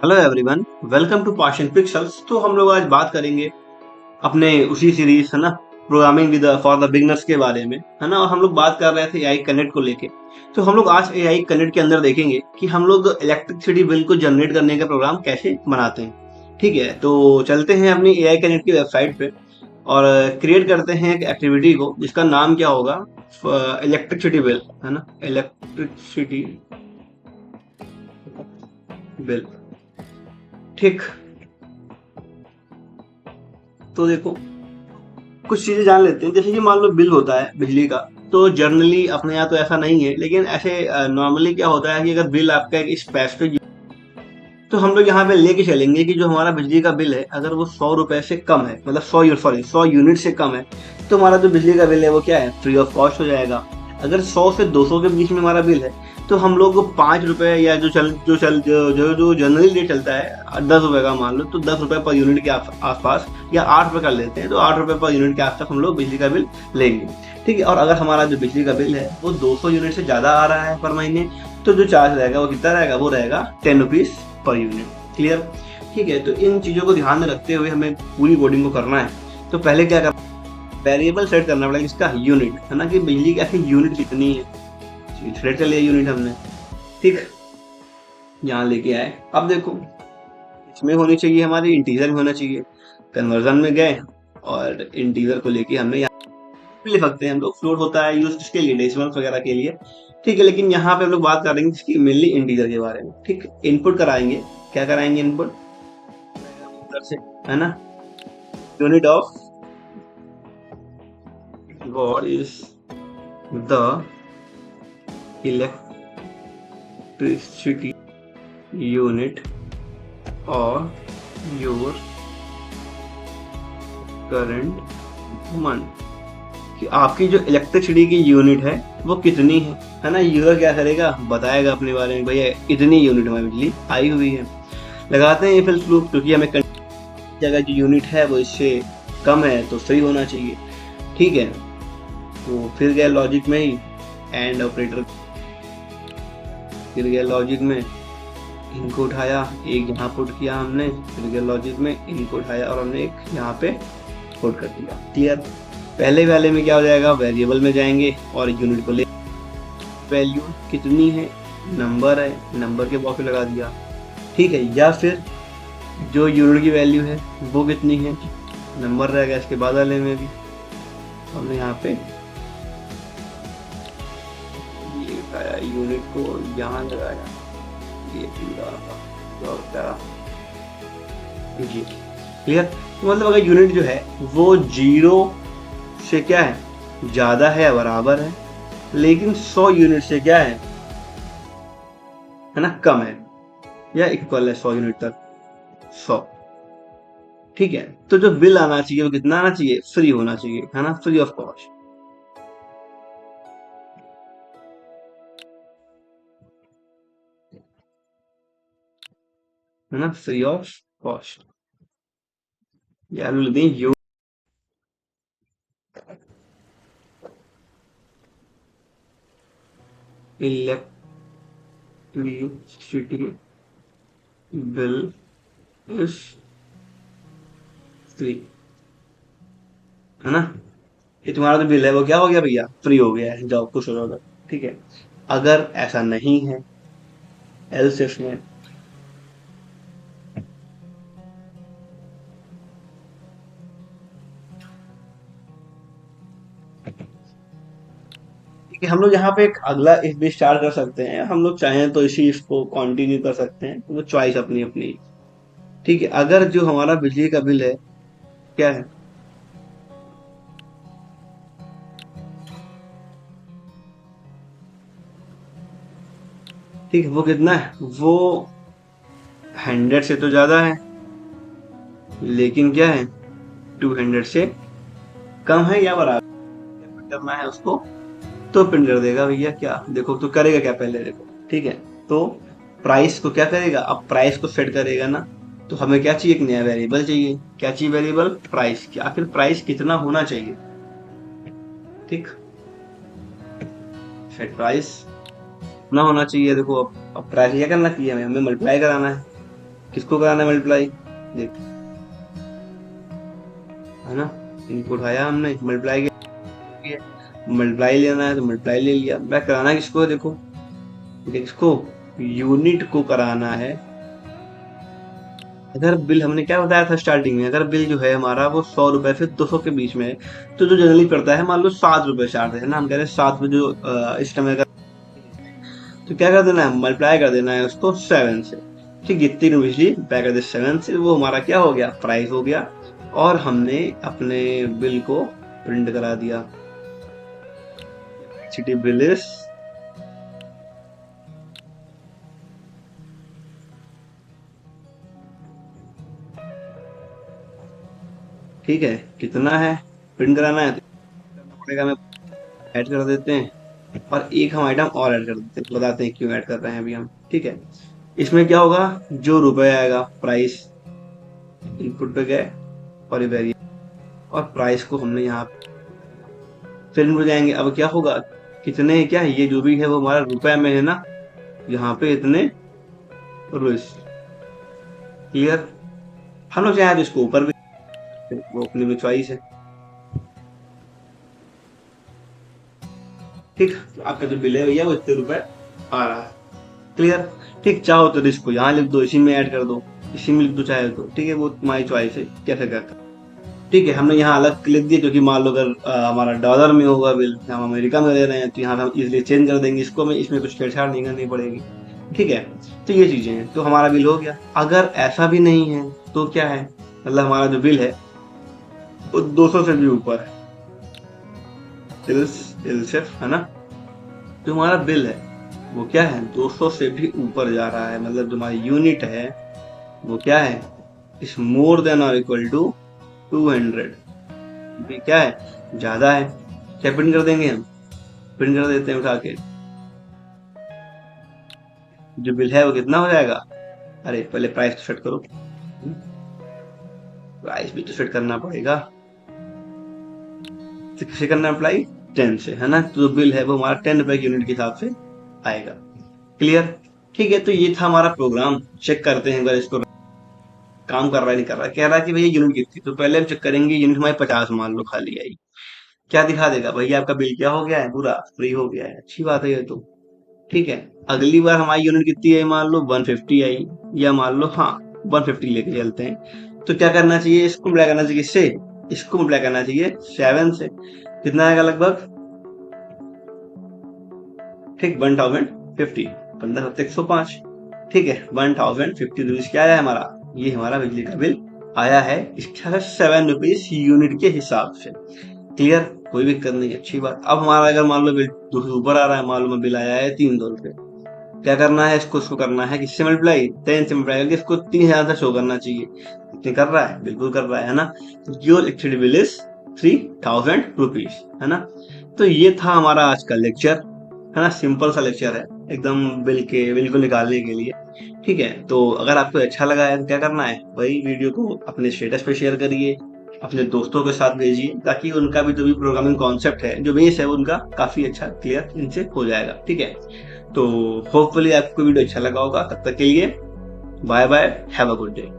Hello everyone, welcome to Passion Pixels. तो हम लोग आज बात करेंगे अपने उसी सीरीज है ना, programming with for the beginners के बारे में, है ना। और हम लोग बात कर रहे थे एआई कनेक्ट को लेके। तो हम लोग आज एआई कनेक्ट के अंदर देखेंगे कि हम लोग इलेक्ट्रिसिटी बिल को जनरेट करने का प्रोग्राम कैसे बनाते हैं। ठीक है, तो चलते हैं अपनी एआई कनेक्ट की वेबसाइट पे और क्रिएट करते हैं एक एक्टिविटी को जिसका नाम क्या होगा, इलेक्ट्रिसिटी बिल, है ना, इलेक्ट्रिसिटी बिल। ठीक, तो देखो कुछ चीजें जान लेते हैं। जैसे कि मान लो बिल होता है बिजली का, तो जनरली अपने यहाँ तो ऐसा नहीं है, लेकिन ऐसे नॉर्मली क्या होता है कि अगर बिल आपका एक स्पेसिफिक, तो हम लोग यहाँ पे लेके चलेंगे कि जो हमारा बिजली का बिल है अगर वो 100 रुपए से कम है, मतलब 100 यूनिट से कम है, तो हमारा जो बिजली का बिल है वो क्या है, फ्री ऑफ कॉस्ट हो जाएगा। अगर 100 से 200 के बीच में हमारा बिल है, तो हम लोग को 5 रुपए या जो जनरली रेट चलता है 10 रुपए का, मान लो तो 10 रुपए पर यूनिट के आसपास, या 8 रुपए कर लेते हैं, तो 8 रुपए पर यूनिट के आसपास हम लोग बिजली का बिल लेंगे। ठीक है, और अगर हमारा जो बिजली का बिल है वो 200 यूनिट से ज्यादा आ रहा है पर महीने, तो जो चार्ज रहेगा वो कितना रहेगा, वो रहेगा 10 रुपीज पर यूनिट। क्लियर? ठीक है, तो इन चीजों को ध्यान में रखते हुए हमें पूरी कोडिंग को करना है। तो पहले क्या करना, वेरिएबल सेट करना पड़ेगा इसका यूनिट, है ना, कि बिजली की आखिर यूनिट कितनी है। सेट कर लिया यूनिट हमने। ठीक, यहाँ लेके आए। अब देखो इसमें होनी चाहिए हमारी इंटीजर में होना चाहिए। कन्वर्जन में गए और इंटीजर को लेके हमने यहाँ पे लिख सकते हैं हम लोग। फ्लोट होता है यूज किसके लिए, डेसिमल्स वगैरह के लिए। ठीक है, लेकिन यहाँ पे हम लोग बात करेंगे इसकी मेनली इंटीजर के बारे में। ठीक, इनपुट कराएंगे। क्या कराएंगे इनपुट से, है ना, unit of what is the electricity unit or your current month, कि आपकी जो इलेक्ट्रिसिटी की यूनिट है वो कितनी है ना। यूजर क्या करेगा, बताएगा अपने बारे में, भैया इतनी यूनिट में बिजली आई हुई है। लगाते हैं फिर लूप, क्योंकि हमें जगह जो यूनिट है वो इससे कम है तो फ्री होना चाहिए। ठीक है, तो फिर गया लॉजिक में ही एंड ऑपरेटर, फिर गया लॉजिक में इनको उठाया, एक यहाँ पुट किया हमने, फिर गया लॉजिक में इनको उठाया और हमने एक यहाँ पे पुट कर दिया। क्लियर? पहले वाले में क्या हो जाएगा, वेरिएबल में जाएंगे और यूनिट को ले, वैल्यू कितनी है, नंबर है, नंबर के बॉक्स में लगा दिया। ठीक है, या फिर जो यूनिट की वैल्यू है वो कितनी है, नंबर रहेगा इसके बाद वाले में भी, हमने यहाँ पे यूनिट को यहाँ लगाया, ये पूरा जी। क्लियर? तो मतलब अगर यूनिट जो है वो 0 से क्या है, ज्यादा है या बराबर है, लेकिन 100 यूनिट से क्या है ना, कम है या इक्वल है 100 यूनिट तक, 100। ठीक है, तो जो बिल आना चाहिए वो कितना आना चाहिए, फ्री होना चाहिए, है ना, फ्री ऑफ कॉस्ट। है ना, फ्री ऑफ कॉस्ट। या लेते हैं you electricity bill is free, है ना। ये तुम्हारा जो बिल है वो क्या हो गया भैया, फ्री हो गया है, जाओ खुश हो जाओ। ठीक है, अगर ऐसा नहीं है, एल्स इफ में कि हम लोग यहाँ पे एक अगला इफ भी स्टार्ट कर सकते हैं। हम लोग चाहें तो इसी इफ को कंटिन्यू कर सकते हैं, वो चॉइस अपनी अपनी। ठीक है, अगर जो हमारा बिजली का बिल है क्या है, ठीक है, वो कितना है, वो 100 से तो ज्यादा है, लेकिन क्या है 200 से कम है या बराबर, प्रिंट करना है उसको, तो प्रिंट कर देगा भैया। क्या देखो, तो करेगा क्या पहले देखो। ठीक है, तो प्राइस को क्या करेगा, अब प्राइस को सेट करेगा ना, तो हमें क्या चाहिए, एक नया वेरिएबल चाहिए। क्या चाहिए, वेरिएबल प्राइस। कि आखिर प्राइस कितना होना चाहिए। ठीक, सेट प्राइस कितना होना चाहिए। देखो अब प्राइस क्या करना चाहिए, हमें हमें मल्टीप्लाई कराना है। किसको कराना है मल्टीप्लाई, देख, है ना, इनको उठाया हमने, मल्टीप्लाई किया, मल्टीप्लाई लेना है तो मल्टीप्लाई ले लिया। मैं कराना किसको है, देखो, किसको, यूनिट को कराना है। अगर बिल हमने क्या बताया था स्टार्टिंग में, अगर बिल जो है हमारा वो 100 रुपए से 200 के बीच में है, तो जो जनरली पड़ता है मान लो 7 रुपए चार्ज है ना, हम कह रहे हैं 7 में जो इस टाइम का, तो क्या कर देना है, मल्टीप्लाई कर देना है उसको 7 से। ठीक, जितनी बिजली मल्टीप्लाई कर दे 7 से, वो हमारा क्या हो गया, प्राइस हो गया, और हमने अपने बिल को प्रिंट करा दिया। सिटी बिल इज, ठीक है, कितना है, प्रिंट कराना है तो करना पड़ेगा, हमें ऐड कर देते हैं, और एक हम आइटम और ऐड कर देते हैं, बताते हैं क्यों ऐड कर रहे हैं अभी हम। ठीक है, इसमें क्या होगा, जो रुपए आएगा, प्राइस इनपुट पे गए, और ये वेरिएबल, और प्राइस को हमने यहाँ फिर हो जाएंगे। अब क्या होगा, कितने, क्या ये जो भी है वो हमारा रुपए में है ना, यहाँ पे इतने रुपीस, क्लियर। हम लोग चाहे तो इसको ऊपर भी, वो अपनी चॉइस है। ठीक, तो आपका जो बिल है भैया वो इतने रुपए आ रहा है, क्लियर। ठीक, चाहो तो इसको यहाँ लिख दो, इसी में ऐड कर दो, इसी में लिख दो चाहे तो, ठीक है, वो तुम्हारी चॉइस है कैसे करना। ठीक है, हमने यहाँ अलग लिख दिया क्योंकि मान लो अगर हमारा डॉलर में होगा बिल, हम अमेरिका में दे रहे हैं, तो यहाँ हम इजिली चेंज कर देंगे इसको, में इसमें कुछ छेड़छाड़ नहीं करनी पड़ेगी। ठीक है, तो ये चीजें हैं, तो हमारा बिल हो गया। अगर ऐसा भी नहीं है तो क्या है, मतलब हमारा जो बिल है वो 200 से भी ऊपर है, सिर्फ, है ना, जो हमारा बिल है वो क्या है, 200 से भी ऊपर जा रहा है, मतलब जो हमारी यूनिट है वो क्या है, इज मोर देन और इक्वल टू 200, भी क्या है, ज्यादा है। क्या प्रिंट कर देंगे हम, प्रिंट कर देते हैं उठा के, जो बिल है वो कितना हो जाएगा, अरे पहले प्राइस तो सेट करो, प्राइस भी तो सेट करना पड़ेगा, किसे करना अप्लाई, 10 से, है ना, तो जो बिल है वो हमारा 10 रुपए की यूनिट के हिसाब से आएगा, क्लियर। ठीक है, तो ये था हमारा प्रोग्राम। चेक करते हैं अगर इसको काम कर रहा है नहीं कर रहा है। कह रहा है कि भैया यूनिट कितनी, तो पहले हम चेक करेंगे, यूनिट हमारी 50 मान लो खाली आई, क्या दिखा देगा, भैया आपका बिल क्या हो गया है, पूरा फ्री हो गया है, अच्छी बात है ये तो। ठीक है, अगली बार हमारी यूनिट कितनी आई, मान लो 150 आई, या मान लो, हाँ, 150 लेके चलते हैं, तो क्या करना चाहिए, इसको मल्टीप्लाई करना चाहिए इससे, इसको मल्टीप्लाई करना चाहिए 7 से, कितना आएगा लगभग, ठीक, 1050, 15,105, ठीक है, 1050 रुपीज क्या आया हमारा, ये हमारा बिजली का बिल आया है, इसका 7 रुपीज यूनिट के हिसाब से, क्लियर, कोई दिक्कत नहीं, अच्छी बात। अब हमारा अगर मान लो बिल 200 ऊपर आ रहा है, मालूम है बिल आया है 300 रुपए, क्या करना है, इसको करना है किससे मल्टीप्लाई, 10 से मल्टीप्लाई करके इसको 3000 से शो करना चाहिए, कितने कर रहा है, बिल्कुल कर रहा है ना, your electricity bill is 3000 rupees, है ना। तो ये था हमारा आज का लेक्चर, है ना, सिंपल सा लेक्चर है एकदम, बिल को निकालने के लिए। ठीक है, तो अगर आपको अच्छा लगा है तो क्या करना है, वही वीडियो को अपने स्टेटस पे शेयर करिए, अपने दोस्तों के साथ भेजिए, ताकि उनका भी जो भी प्रोग्रामिंग कॉन्सेप्ट है, जो बेस है, उनका काफी अच्छा क्लियर इनसे हो जाएगा। ठीक है, तो होपफुली आपको वीडियो अच्छा लगा होगा। तब तक के लिए bye bye, have a good day.